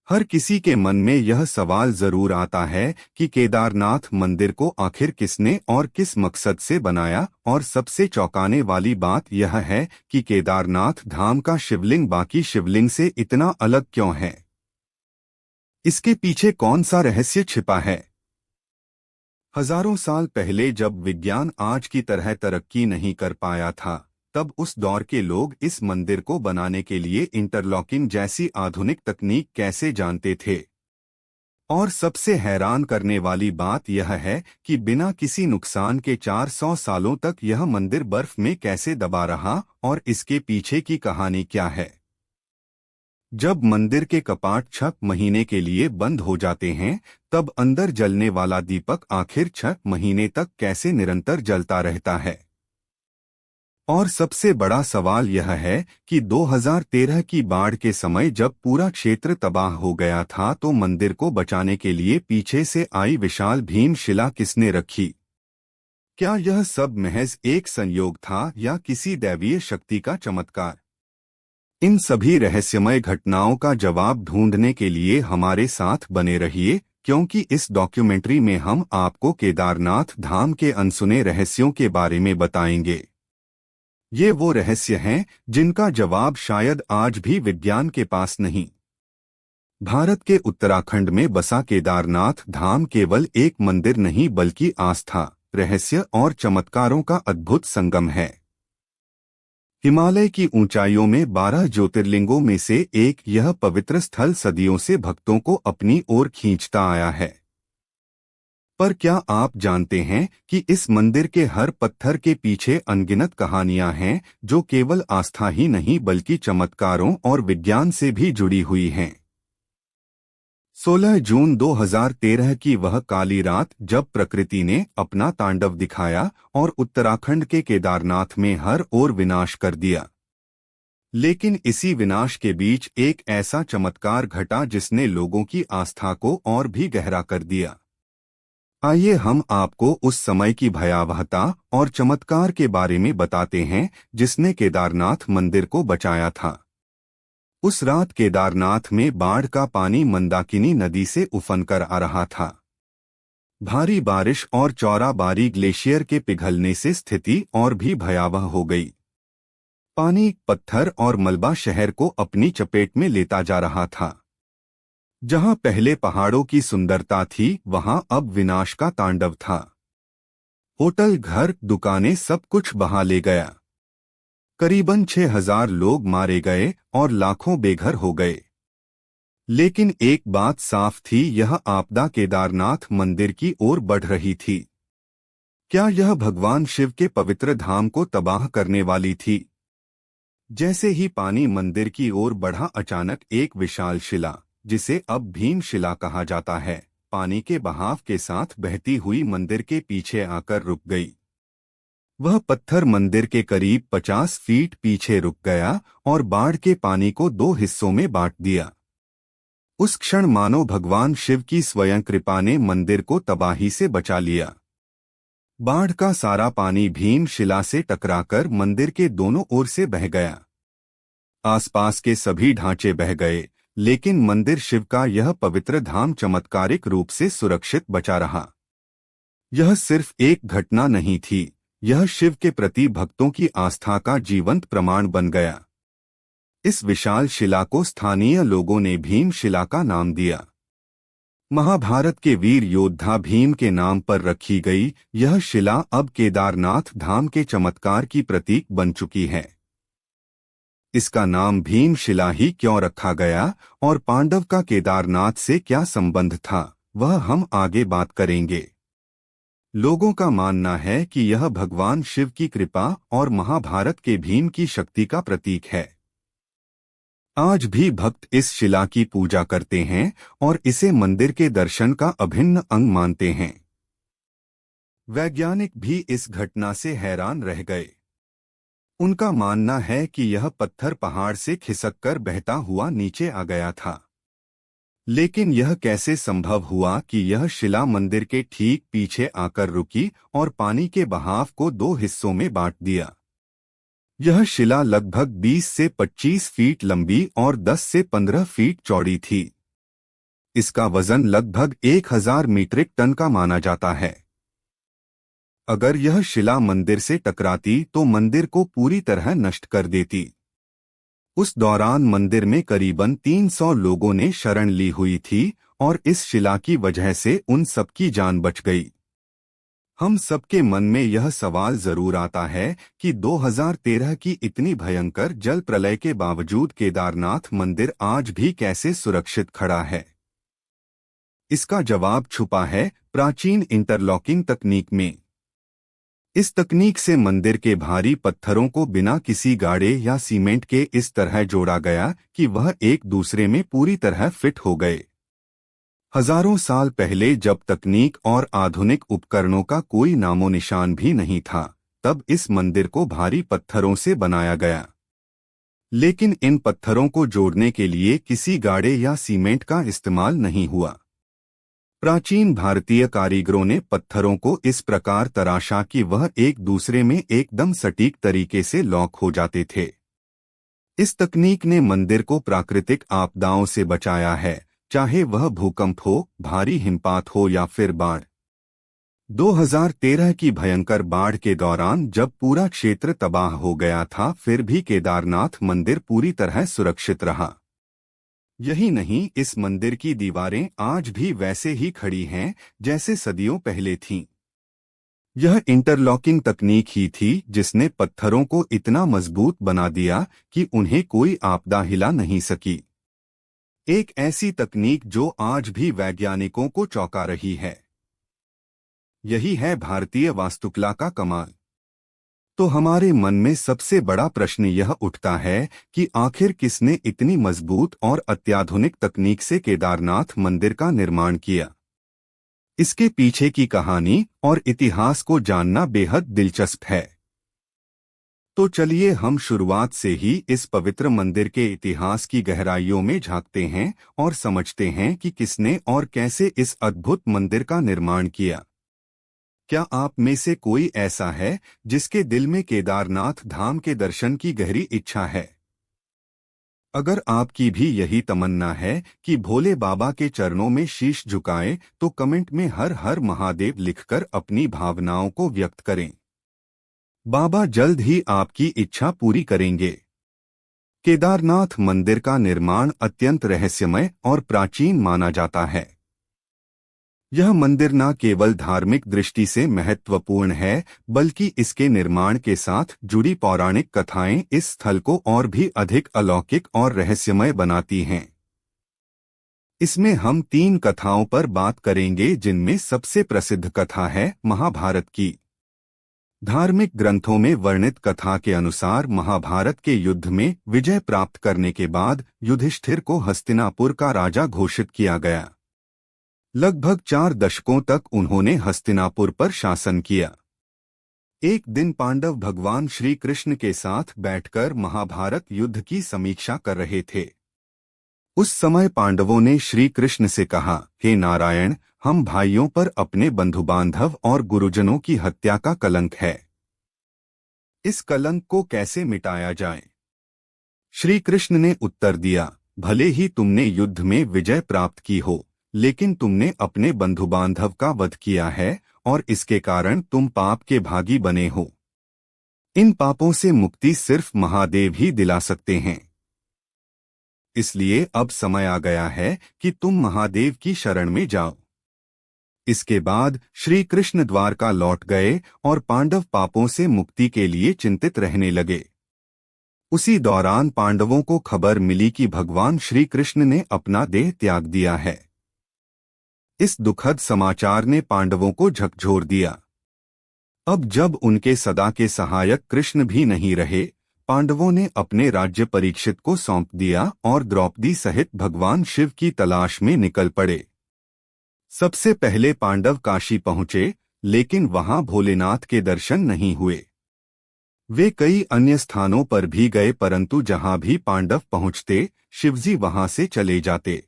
हर किसी के मन में यह सवाल जरूर आता है कि केदारनाथ मंदिर को आखिर किसने और किस मकसद से बनाया। और सबसे चौंकाने वाली बात यह है कि केदारनाथ धाम का शिवलिंग बाकी शिवलिंग से इतना अलग क्यों है। इसके पीछे कौन सा रहस्य छिपा है। हजारों साल पहले जब विज्ञान आज की तरह तरक्की नहीं कर पाया था, तब उस दौर के लोग इस मंदिर को बनाने के लिए इंटरलॉकिंग जैसी आधुनिक तकनीक कैसे जानते थे। और सबसे हैरान करने वाली बात यह है कि बिना किसी नुकसान के 400 सालों तक यह मंदिर बर्फ में कैसे दबा रहा और इसके पीछे की कहानी क्या है। जब मंदिर के कपाट 6 महीने के लिए बंद हो जाते हैं, तब अंदर जलने वाला दीपक आखिर 6 महीने तक कैसे निरंतर जलता रहता है। और सबसे बड़ा सवाल यह है कि 2013 की बाढ़ के समय जब पूरा क्षेत्र तबाह हो गया था, तो मंदिर को बचाने के लिए पीछे से आई विशाल भीमशिला किसने रखी। क्या यह सब महज एक संयोग था या किसी दैवीय शक्ति का चमत्कार। इन सभी रहस्यमय घटनाओं का जवाब ढूंढने के लिए हमारे साथ बने रहिए, क्योंकि इस डॉक्यूमेंट्री में हम आपको केदारनाथ धाम के अनसुने रहस्यों के बारे में बताएंगे। ये वो रहस्य हैं जिनका जवाब शायद आज भी विज्ञान के पास नहीं। भारत के उत्तराखंड में बसा केदारनाथ धाम केवल एक मंदिर नहीं, बल्कि आस्था, रहस्य और चमत्कारों का अद्भुत संगम है। हिमालय की ऊंचाइयों में 12 ज्योतिर्लिंगों में से एक यह पवित्र स्थल सदियों से भक्तों को अपनी ओर खींचता आया है। पर क्या आप जानते हैं कि इस मंदिर के हर पत्थर के पीछे अनगिनत कहानियां हैं, जो केवल आस्था ही नहीं बल्कि चमत्कारों और विज्ञान से भी जुड़ी हुई हैं। 16 जून 2013 की वह काली रात जब प्रकृति ने अपना तांडव दिखाया और उत्तराखंड के केदारनाथ में हर ओर विनाश कर दिया। लेकिन इसी विनाश के बीच एक ऐसा चमत्कार घटा जिसने लोगों की आस्था को और भी गहरा कर दिया। आइए हम आपको उस समय की भयावहता और चमत्कार के बारे में बताते हैं जिसने केदारनाथ मंदिर को बचाया था। उस रात केदारनाथ में बाढ़ का पानी मंदाकिनी नदी से उफनकर आ रहा था। भारी बारिश और चौराबाड़ी ग्लेशियर के पिघलने से स्थिति और भी भयावह हो गई। पानी, पत्थर और मलबा शहर को अपनी चपेट में लेता जा रहा था। जहां पहले पहाड़ों की सुंदरता थी, वहां अब विनाश का तांडव था। होटल, घर, दुकानें, सब कुछ बहा ले गया। करीबन 6000 लोग मारे गए और लाखों बेघर हो गए। लेकिन एक बात साफ थी, यह आपदा केदारनाथ मंदिर की ओर बढ़ रही थी। क्या यह भगवान शिव के पवित्र धाम को तबाह करने वाली थी। जैसे ही पानी मंदिर की ओर बढ़ा, अचानक एक विशाल शिला, जिसे अब भीमशिला कहा जाता है, पानी के बहाव के साथ बहती हुई मंदिर के पीछे आकर रुक गई। वह पत्थर मंदिर के करीब 50 फीट पीछे रुक गया और बाढ़ के पानी को 2 हिस्सों में बांट दिया। उस क्षण मानो भगवान शिव की स्वयं कृपा ने मंदिर को तबाही से बचा लिया। बाढ़ का सारा पानी भीमशिला से टकराकर मंदिर के दोनों ओर से बह गया। आसपास के सभी ढांचे बह गए, लेकिन मंदिर शिव का यह पवित्र धाम चमत्कारिक रूप से सुरक्षित बचा रहा। यह सिर्फ एक घटना नहीं थी, यह शिव के प्रति भक्तों की आस्था का जीवंत प्रमाण बन गया। इस विशाल शिला को स्थानीय लोगों ने भीमशिला का नाम दिया। महाभारत के वीर योद्धा भीम के नाम पर रखी गई यह शिला अब केदारनाथ धाम के चमत्कार की प्रतीक बन चुकी है। इसका नाम भीमशिला ही क्यों रखा गया और पांडव का केदारनाथ से क्या संबंध था, वह हम आगे बात करेंगे। लोगों का मानना है कि यह भगवान शिव की कृपा और महाभारत के भीम की शक्ति का प्रतीक है। आज भी भक्त इस शिला की पूजा करते हैं और इसे मंदिर के दर्शन का अभिन्न अंग मानते हैं। वैज्ञानिक भी इस घटना से हैरान रह गए। उनका मानना है कि यह पत्थर पहाड़ से खिसककर बहता हुआ नीचे आ गया था। लेकिन यह कैसे संभव हुआ कि यह शिला मंदिर के ठीक पीछे आकर रुकी और पानी के बहाव को 2 हिस्सों में बांट दिया। यह शिला लगभग 20 से 25 फीट लंबी और 10 से 15 फीट चौड़ी थी। इसका वजन लगभग 1000 मीट्रिक टन का माना जाता है। अगर यह शिला मंदिर से टकराती तो मंदिर को पूरी तरह नष्ट कर देती। उस दौरान मंदिर में करीबन 300 लोगों ने शरण ली हुई थी और इस शिला की वजह से उन सबकी जान बच गई। हम सबके मन में यह सवाल जरूर आता है कि 2013 की इतनी भयंकर जल प्रलय के बावजूद केदारनाथ मंदिर आज भी कैसे सुरक्षित खड़ा है। इसका जवाब छुपा है प्राचीन इंटरलॉकिंग तकनीक में। इस तकनीक से मंदिर के भारी पत्थरों को बिना किसी गाड़े या सीमेंट के इस तरह जोड़ा गया कि वह एक दूसरे में पूरी तरह फिट हो गए। हजारों साल पहले जब तकनीक और आधुनिक उपकरणों का कोई नामो निशान भी नहीं था, तब इस मंदिर को भारी पत्थरों से बनाया गया। लेकिन इन पत्थरों को जोड़ने के लिए किसी गाड़े या सीमेंट का इस्तेमाल नहीं हुआ। प्राचीन भारतीय कारीगरों ने पत्थरों को इस प्रकार तराशा कि वह एक दूसरे में एकदम सटीक तरीके से लॉक हो जाते थे। इस तकनीक ने मंदिर को प्राकृतिक आपदाओं से बचाया है, चाहे वह भूकंप हो, भारी हिमपात हो या फिर बाढ़। 2013 की भयंकर बाढ़ के दौरान जब पूरा क्षेत्र तबाह हो गया था, फिर भी केदारनाथ मंदिर पूरी तरह सुरक्षित रहा। यही नहीं, इस मंदिर की दीवारें आज भी वैसे ही खड़ी हैं जैसे सदियों पहले थीं। यह इंटरलॉकिंग तकनीक ही थी जिसने पत्थरों को इतना मजबूत बना दिया कि उन्हें कोई आपदा हिला नहीं सकी। एक ऐसी तकनीक जो आज भी वैज्ञानिकों को चौंका रही है। यही है भारतीय वास्तुकला का कमाल। तो हमारे मन में सबसे बड़ा प्रश्न यह उठता है कि आखिर किसने इतनी मजबूत और अत्याधुनिक तकनीक से केदारनाथ मंदिर का निर्माण किया। इसके पीछे की कहानी और इतिहास को जानना बेहद दिलचस्प है। तो चलिए हम शुरुआत से ही इस पवित्र मंदिर के इतिहास की गहराइयों में झांकते हैं और समझते हैं कि किसने और कैसे इस अद्भुत मंदिर का निर्माण किया। क्या आप में से कोई ऐसा है जिसके दिल में केदारनाथ धाम के दर्शन की गहरी इच्छा है? अगर आपकी भी यही तमन्ना है कि भोले बाबा के चरणों में शीश झुकाएं, तो कमेंट में हर हर महादेव लिखकर अपनी भावनाओं को व्यक्त करें। बाबा जल्द ही आपकी इच्छा पूरी करेंगे। केदारनाथ मंदिर का निर्माण अत्यंत रहस्यमय और प्राचीन माना जाता है। यह मंदिर न केवल धार्मिक दृष्टि से महत्वपूर्ण है, बल्कि इसके निर्माण के साथ जुड़ी पौराणिक कथाएं इस स्थल को और भी अधिक अलौकिक और रहस्यमय बनाती हैं। इसमें हम 3 कथाओं पर बात करेंगे, जिनमें सबसे प्रसिद्ध कथा है महाभारत की। धार्मिक ग्रंथों में वर्णित कथा के अनुसार महाभारत के युद्ध में विजय प्राप्त करने के बाद युधिष्ठिर को हस्तिनापुर का राजा घोषित किया गया। लगभग 4 दशकों तक उन्होंने हस्तिनापुर पर शासन किया। एक दिन पांडव भगवान श्री कृष्ण के साथ बैठकर महाभारत युद्ध की समीक्षा कर रहे थे। उस समय पांडवों ने श्री कृष्ण से कहा, हे नारायण, हम भाइयों पर अपने बंधु बांधव और गुरुजनों की हत्या का कलंक है। इस कलंक को कैसे मिटाया जाए? श्री कृष्ण ने उत्तर दिया, भले ही तुमने युद्ध में विजय प्राप्त की हो, लेकिन तुमने अपने बंधु बांधव का वध किया है और इसके कारण तुम पाप के भागी बने हो। इन पापों से मुक्ति सिर्फ महादेव ही दिला सकते हैं। इसलिए अब समय आ गया है कि तुम महादेव की शरण में जाओ। इसके बाद श्री कृष्ण द्वारका लौट गए और पांडव पापों से मुक्ति के लिए चिंतित रहने लगे। उसी दौरान पांडवों को खबर मिली कि भगवान श्री कृष्ण ने अपना देह त्याग दिया है। इस दुखद समाचार ने पांडवों को झकझोर दिया। अब जब उनके सदा के सहायक कृष्ण भी नहीं रहे, पांडवों ने अपने राज्य परीक्षित को सौंप दिया और द्रौपदी सहित भगवान शिव की तलाश में निकल पड़े। सबसे पहले पांडव काशी पहुंचे, लेकिन वहां भोलेनाथ के दर्शन नहीं हुए। वे कई अन्य स्थानों पर भी गए, परंतु जहां भी पांडव पहुंचते, शिवजी वहां से चले जाते।